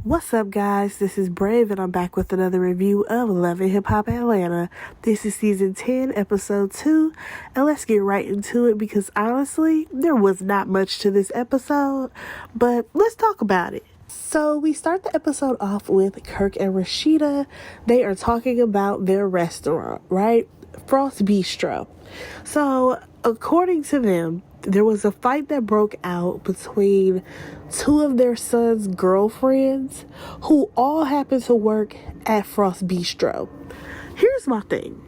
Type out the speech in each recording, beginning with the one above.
What's up, guys? This is Brave, and I'm back with another review of Love and Hip Hop Atlanta. This is season 10, episode 2, and let's get right into it because honestly, there was not much to this episode, but let's talk about it. So we start the episode off with Kirk and Rashida. They are talking about their restaurant, right? Frost Bistro. So according to them, there was a fight that broke out between two of their son's girlfriends who all happen to work at Frost Bistro. Here's my thing.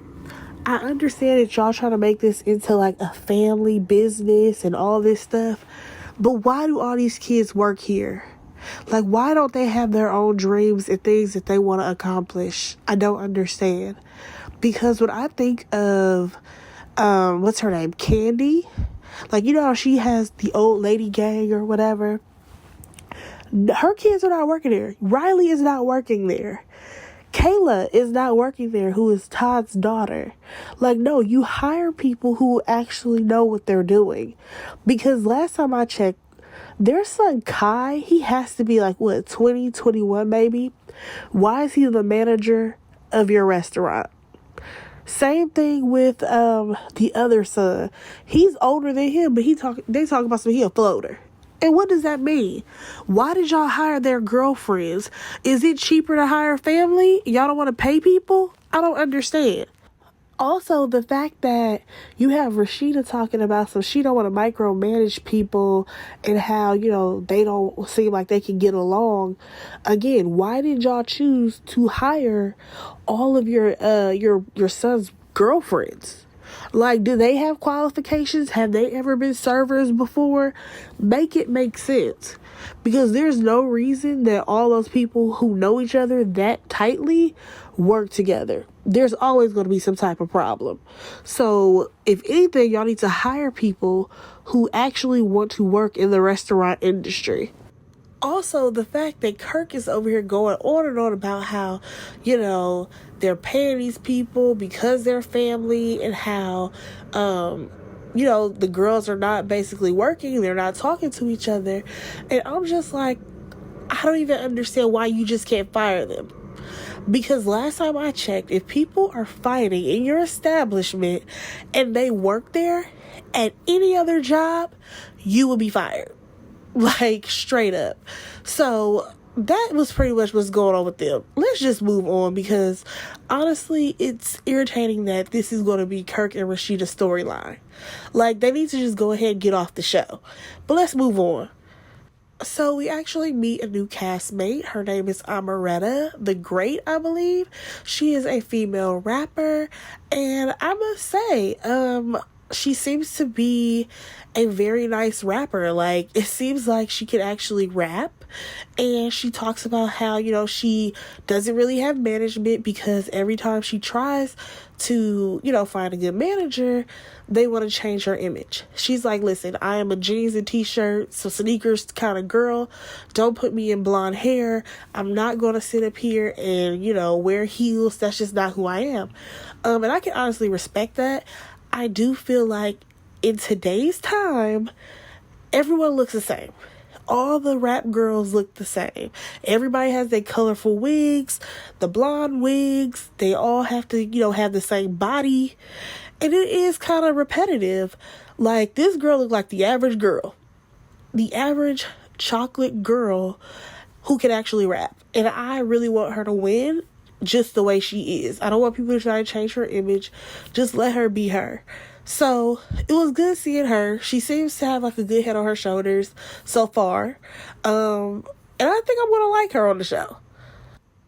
I understand that y'all trying to make this into like a family business and all this stuff, but why do all these kids work here? Like, why don't they have their own dreams and things that they want to accomplish? I don't understand. Because when I think of, what's her name? Candy? Like, you know how she has the old lady gang or whatever? Her kids are not working there. Riley is not working there. Kayla is not working there, who is Todd's daughter. Like, no, you hire people who actually know what they're doing. Because last time I checked, their son Kai, he has to be like, what, 20, 21 maybe? Why is he the manager of your restaurant? Same thing with the other son. He's older than him, but they talk about he a floater. And what does that mean? Why did y'all hire their girlfriends? Is it cheaper to hire family? Y'all don't want to pay people? I don't understand. Also, the fact that you have Rashida talking about she don't want to micromanage people and how, they don't seem like they can get along. Again, why did y'all choose to hire all of your son's girlfriends? Like, do they have qualifications? Have they ever been servers before? Make it make sense. Because there's no reason that all those people who know each other that tightly work together. There's always going to be some type of problem. So, if anything, y'all need to hire people who actually want to work in the restaurant industry. Also, the fact that Kirk is over here going on and on about how, they're paying these people because they're family and how, the girls are not basically working. They're not talking to each other. And I'm just like, I don't even understand why you just can't fire them. Because last time I checked, if people are fighting in your establishment and they work there at any other job, you will be fired. Like, straight up. So that was pretty much what's going on with them. Let's just move on because honestly, it's irritating that this is going to be Kirk and Rashida's storyline. Like, they need to just go ahead and get off the show. But let's move on. So we actually meet a new castmate. Her name is Amaretta the Great, I believe. She is a female rapper, and I must say, she seems to be a very nice rapper. Like, it seems like she can actually rap. And she talks about how, she doesn't really have management because every time she tries to, find a good manager, they want to change her image. She's like, listen, I am a jeans and t-shirt, so sneakers kind of girl. Don't put me in blonde hair. I'm not going to sit up here and, wear heels. That's just not who I am. And I can honestly respect that. I do feel like in today's time, everyone looks the same. All the rap girls look the same. Everybody has their colorful wigs, the blonde wigs. They all have to, have the same body. And it is kind of repetitive. Like, this girl looked like the average girl. The average chocolate girl who can actually rap. And I really want her to win just the way she is. I don't want people to try to change her image. Just let her be her. So it was good seeing her. She seems to have like a good head on her shoulders so far. And I think I'm going to like her on the show.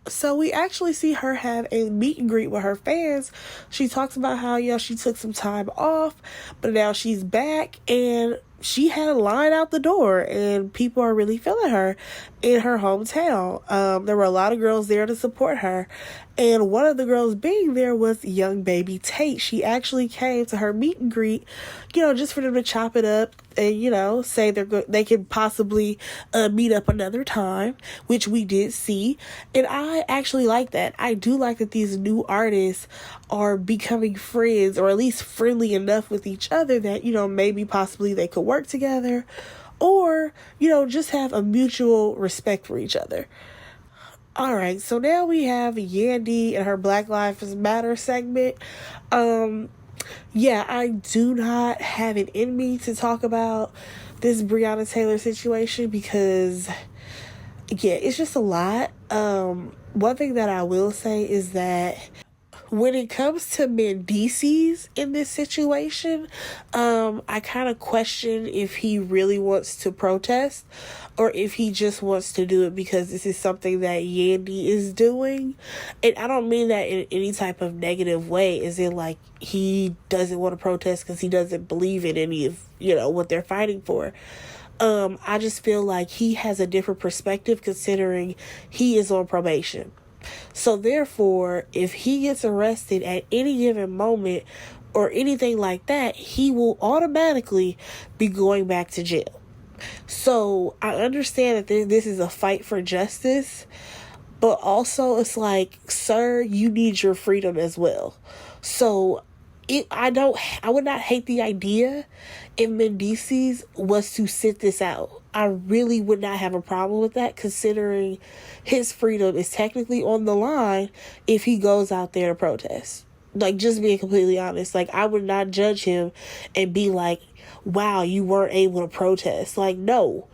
So we actually see her have a meet and greet with her fans. She talks about how, she took some time off, but now she's back and she had a line out the door and people are really feeling her in her hometown. There were a lot of girls there to support her. And one of the girls being there was young baby Tate. She actually came to her meet and greet, just for them to chop it up and, say they could possibly meet up another time, which we did see. And I actually like that. I do like that these new artists are becoming friends or at least friendly enough with each other that, maybe possibly they could work together or, just have a mutual respect for each other. Alright, so now we have Yandy and her Black Lives Matter segment. Yeah, I do not have it in me to talk about this Breonna Taylor situation because, yeah, it's just a lot. One thing that I will say is that when it comes to Mendices in this situation, I kind of question if he really wants to protest or if he just wants to do it because this is something that Yandy is doing. And I don't mean that in any type of negative way, as in like he doesn't want to protest because he doesn't believe in any of, what they're fighting for. I just feel like he has a different perspective considering he is on probation. So therefore, if he gets arrested at any given moment or anything like that, he will automatically be going back to jail. So I understand that this is a fight for justice, but also it's like, sir, you need your freedom as well. So I would not hate the idea if Mendices was to sit this out. I really would not have a problem with that, considering his freedom is technically on the line if he goes out there to protest. Like, just being completely honest, like, I would not judge him and be like, wow, you weren't able to protest. Like, no.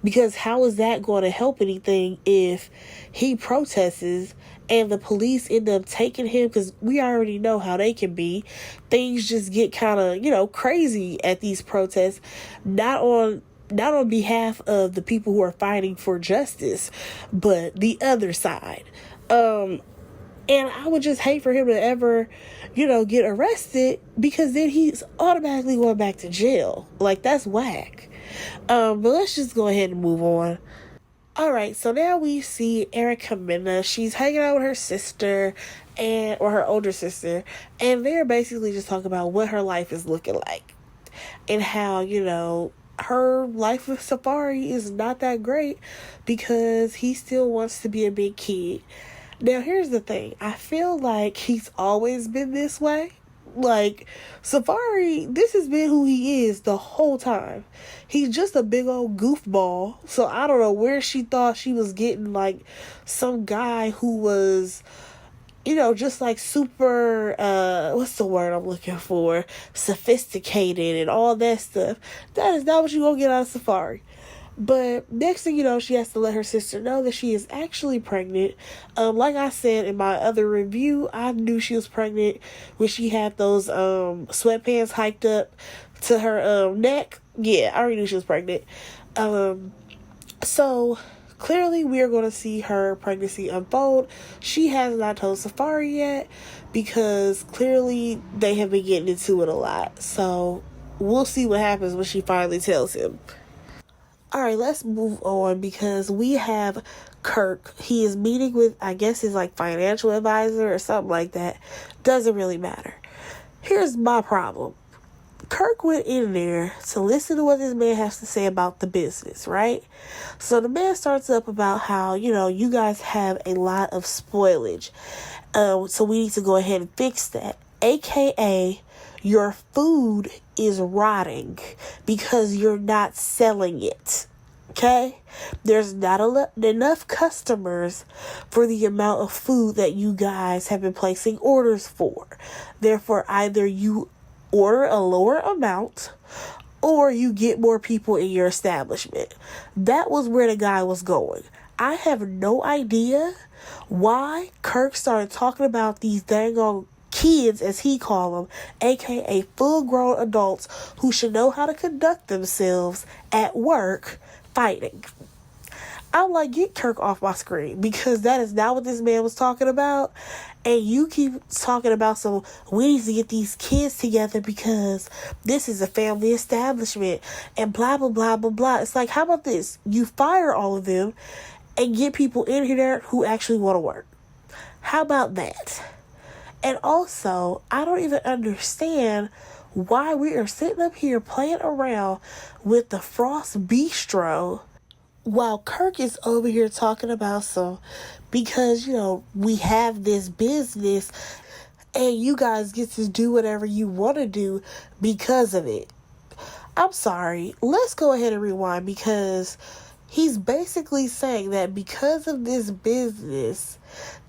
Because how is that going to help anything if he protests and the police end up taking him? Because we already know how they can be. Things just get kind of, crazy at these protests. Not on behalf of the people who are fighting for justice, but the other side. And I would just hate for him to ever, get arrested because then he's automatically going back to jail. Like, that's whack. But let's just go ahead and move on. Alright, so now we see Erikamina. She's hanging out with her sister or her older sister, and they're basically just talking about what her life is looking like. And how, her life with Safari is not that great because he still wants to be a big kid. Now, here's the thing. I feel like he's always been this way. Like, Safari, this has been who he is the whole time. He's just a big old goofball. So I don't know where she thought she was getting, like, some guy who was, just like super, what's the word I'm looking for? Sophisticated and all that stuff. That is not what you're going to get out of Safari. But next thing you know, she has to let her sister know that she is actually pregnant. Like I said in my other review, I knew she was pregnant when she had those sweatpants hiked up to her neck. Yeah, I already knew she was pregnant. So clearly we are going to see her pregnancy unfold. She has not told Safari yet because clearly they have been getting into it a lot. So we'll see what happens when she finally tells him. Alright, let's move on because we have Kirk. He is meeting with, I guess, his financial advisor or something like that. Doesn't really matter. Here's my problem. Kirk went in there to listen to what this man has to say about the business, right? So the man starts up about how, you guys have a lot of spoilage. So we need to go ahead and fix that. AKA, your food is rotting because you're not selling it. Okay? There's not enough customers for the amount of food that you guys have been placing orders for. Therefore, either you order a lower amount or you get more people in your establishment. That was where the guy was going. I have no idea why Kirk started talking about these dang on kids, as he call them, aka full-grown adults who should know how to conduct themselves at work fighting. I'm like, get Kirk off my screen because that is not what this man was talking about. And you keep talking about we need to get these kids together because this is a family establishment and blah, blah, blah, blah, blah. It's like, how about this? You fire all of them and get people in here who actually want to work. How about that? And also, I don't even understand why we are sitting up here playing around with the Frost Bistro while Kirk is over here talking about because, we have this business and you guys get to do whatever you want to do because of it. I'm sorry. Let's go ahead and rewind because he's basically saying that because of this business,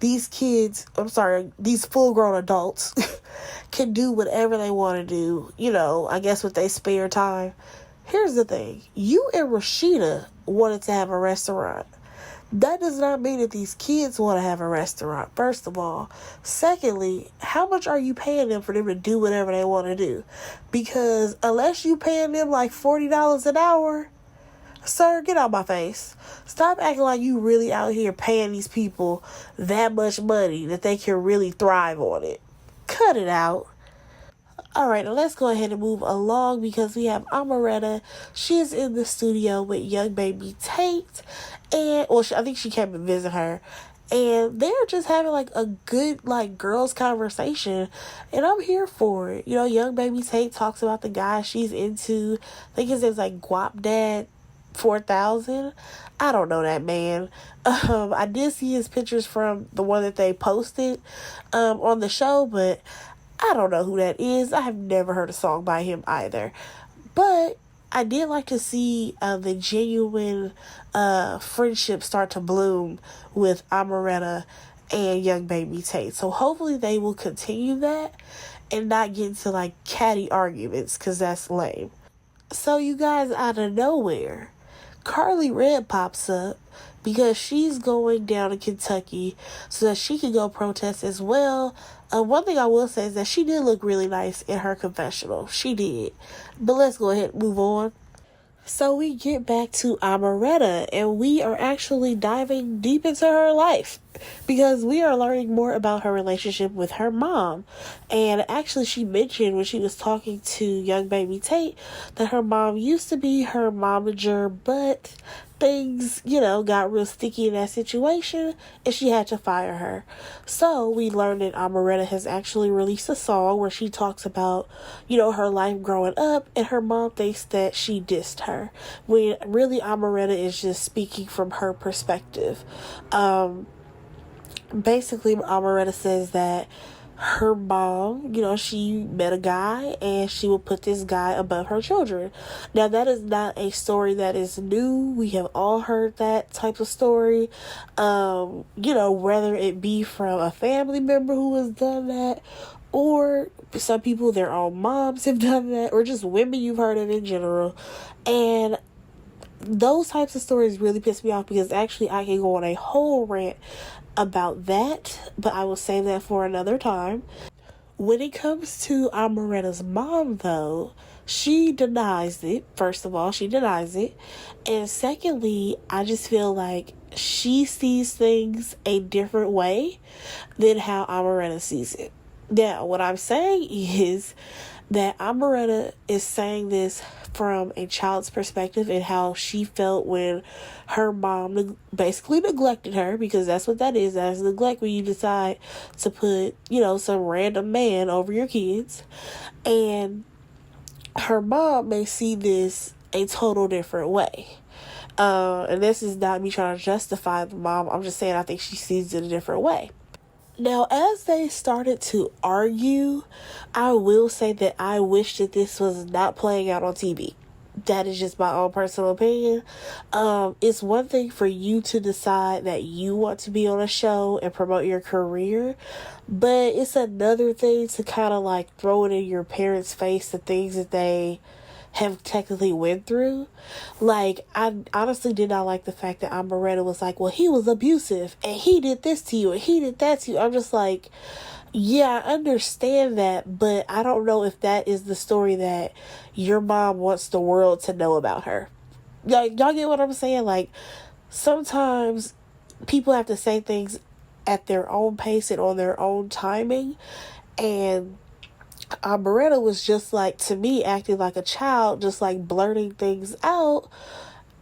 these full-grown adults can do whatever they want to do, I guess with their spare time. Here's the thing. You and Rashida wanted to have a restaurant. That does not mean that these kids want to have a restaurant, first of all. Secondly, how much are you paying them for them to do whatever they want to do? Because unless you paying them like $40 an hour, sir, get out my face. Stop acting like you really out here paying these people that much money that they can really thrive on it. Cut it out. All right, now let's go ahead and move along because we have Amaretta. She is in the studio with young baby Tate. And, I think she came and visit her. And they're just having, like, a good, like, girls' conversation. And I'm here for it. Young baby Tate talks about the guy she's into. I think his name's, like, Guap Dad 4000. I don't know that man. I did see his pictures from the one that they posted on the show, but I don't know who that is. I have never heard a song by him either. But I did like to see the genuine friendship start to bloom with Amaretta and young baby Tate. So hopefully they will continue that and not get into like catty arguments, because that's lame. So you guys, out of nowhere, Carly Red pops up because she's going down to Kentucky so that she can go protest as well. One thing I will say is that she did look really nice in her confessional. She did. But let's go ahead and move on. So we get back to Amaretta, and we are actually diving deep into her life because we are learning more about her relationship with her mom. And actually, she mentioned when she was talking to young baby Tate that her mom used to be her momager, but things, got real sticky in that situation and she had to fire her. So we learned that Amaretta has actually released a song where she talks about, her life growing up, and her mom thinks that she dissed her, when really Amaretta is just speaking from her perspective. Basically, Amaretta says that her mom, she met a guy and she would put this guy above her children. Now, that is not a story that is new. We have all heard that type of story. Whether it be from a family member who has done that, or some people, their own moms have done that, or just women you've heard of in general. And those types of stories really piss me off because actually I can go on a whole rant about that, but I will save that for another time. When it comes to Amaretta's mom, though, she denies it. First of all, she denies it. And secondly, I just feel like she sees things a different way than how Amaretta sees it. Now, what I'm saying is that Amberetta is saying this from a child's perspective and how she felt when her mom basically neglected her, because that's what that is. That's neglect when you decide to put, some random man over your kids. And her mom may see this a total different way. And this is not me trying to justify the mom. I'm just saying I think she sees it a different way. Now, as they started to argue, I will say that I wish that this was not playing out on TV. That is just my own personal opinion. It's one thing for you to decide that you want to be on a show and promote your career, but it's another thing to kind of like throw it in your parents' face, the things that they have technically went through. Like, I honestly did not like the fact that Amberetta was like, well, he was abusive and he did this to you and he did that to you. I'm just like, yeah, I understand that, but I don't know if that is the story that your mom wants the world to know about her. Like, y'all get what I'm saying? Like, sometimes people have to say things at their own pace and on their own timing, and Amaretta was just like, to me, acting like a child, just like blurting things out.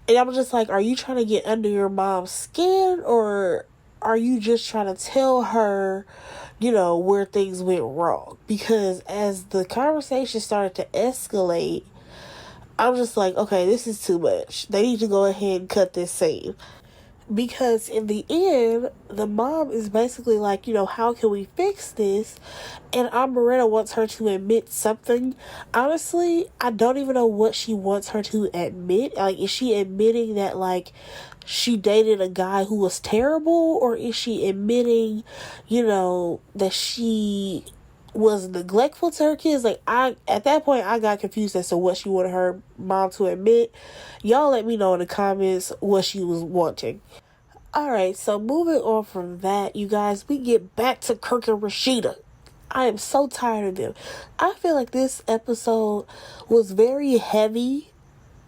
And I'm just like, are you trying to get under your mom's skin, or are you just trying to tell her, where things went wrong? Because as the conversation started to escalate, I'm just like, okay, this is too much. They need to go ahead and cut this scene. Because in the end, the mom is basically like, how can we fix this? And Amberetta wants her to admit something. Honestly, I don't even know what she wants her to admit. Like, is she admitting that, like, she dated a guy who was terrible? Or is she admitting, that she was neglectful to her kids? Like, at that point, I got confused as to what she wanted her mom to admit. Y'all let me know in the comments what she was wanting. Alright, so moving on from that, you guys, we get back to Kirk and Rashida. I am so tired of them. I feel like this episode was very heavy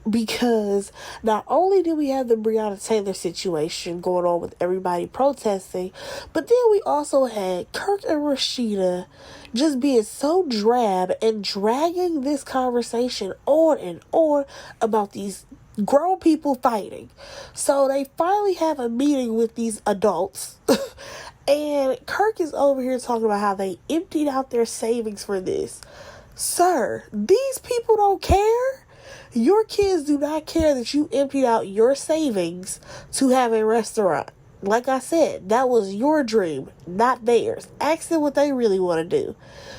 because not only did we have the Breonna Taylor situation going on with everybody protesting, but then we also had Kirk and Rashida just being so drab and dragging this conversation on and on about these grown people fighting. So they finally have a meeting with these adults and Kirk is over here talking about how they emptied out their savings for this. Sir, these people don't care. Your kids do not care that you emptied out your savings to have a restaurant. Like I said, that was your dream, not theirs. Ask them what they really want to do.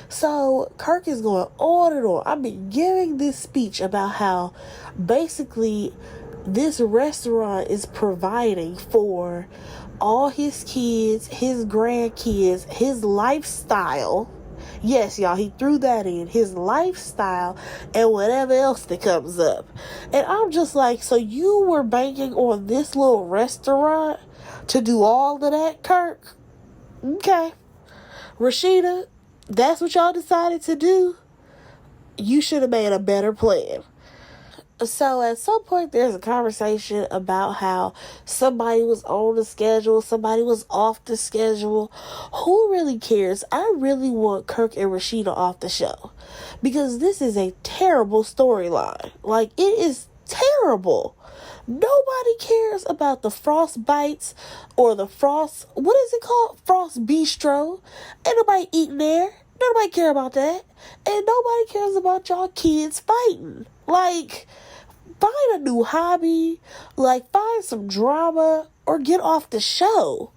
So Kirk is going on and on. I've been giving this speech about how basically this restaurant is providing for all his kids, his grandkids, his lifestyle. Yes, y'all, he threw that in. His lifestyle and whatever else that comes up. And I'm just like, so you were banking on this little restaurant to do all of that, Kirk? Okay. Rashida, that's what y'all decided to do? You should have made a better plan. So at some point there's a conversation about how somebody was on the schedule, somebody was off the schedule. Who really cares? I really want Kirk and Rashida off the show because this is a terrible storyline. Like, it is terrible. Nobody cares about the Frost Bites or the Frost, what is it called? Frost Bistro. Ain't nobody eating there. Nobody care about that. And nobody cares about y'all kids fighting. Like, find a new hobby, like find some drama, or get off the show.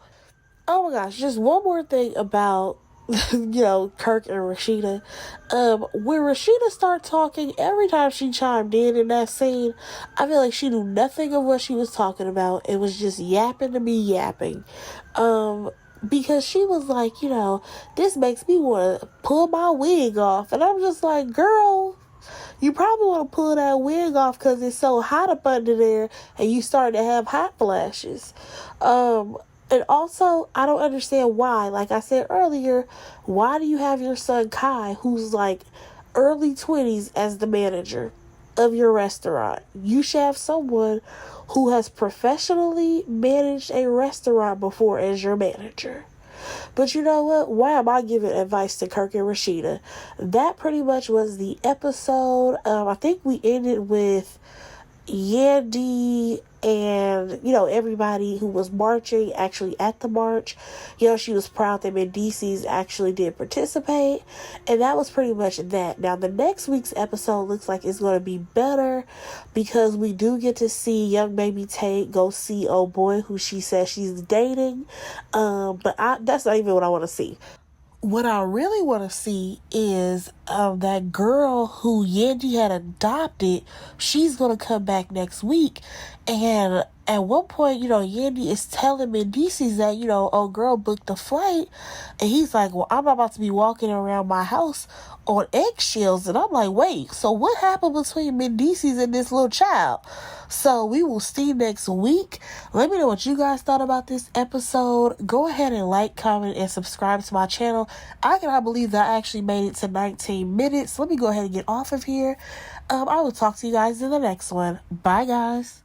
Oh my gosh, just one more thing about, Kirk and Rashida. When Rashida started talking, every time she chimed in that scene, I feel like she knew nothing of what she was talking about. It was just yapping to be yapping. Because she was like, this makes me want to pull my wig off. And I'm just like, girl, you probably want to pull that wig off because it's so hot up under there and you start to have hot flashes. And also, I don't understand why. Like I said earlier, why do you have your son Kai, who's like early 20s, as the manager of your restaurant? You should have someone who has professionally managed a restaurant before as your manager. But you know what? Why am I giving advice to Kirk and Rashida? That pretty much was the episode. I think we ended with Yandy and, everybody who was marching actually at the march. She was proud that Mendices actually did participate. And that was pretty much that. Now, the next week's episode looks like it's going to be better because we do get to see young baby Tate go see old boy who she says she's dating. But that's not even what I want to see. What I really want to see is that girl who Yandy had adopted. She's going to come back next week. And at one point, Yandy is telling Mendices that, old girl booked a flight. And he's like, well, I'm about to be walking around my house on eggshells. And I'm like, wait, so what happened between Mendices and this little child? So we will see next week. Let me know what you guys thought about this episode. Go ahead and like, comment, and subscribe to my channel. I cannot believe that I actually made it to 19 minutes. Let me go ahead and get off of here. I will talk to you guys in the next one. Bye, guys.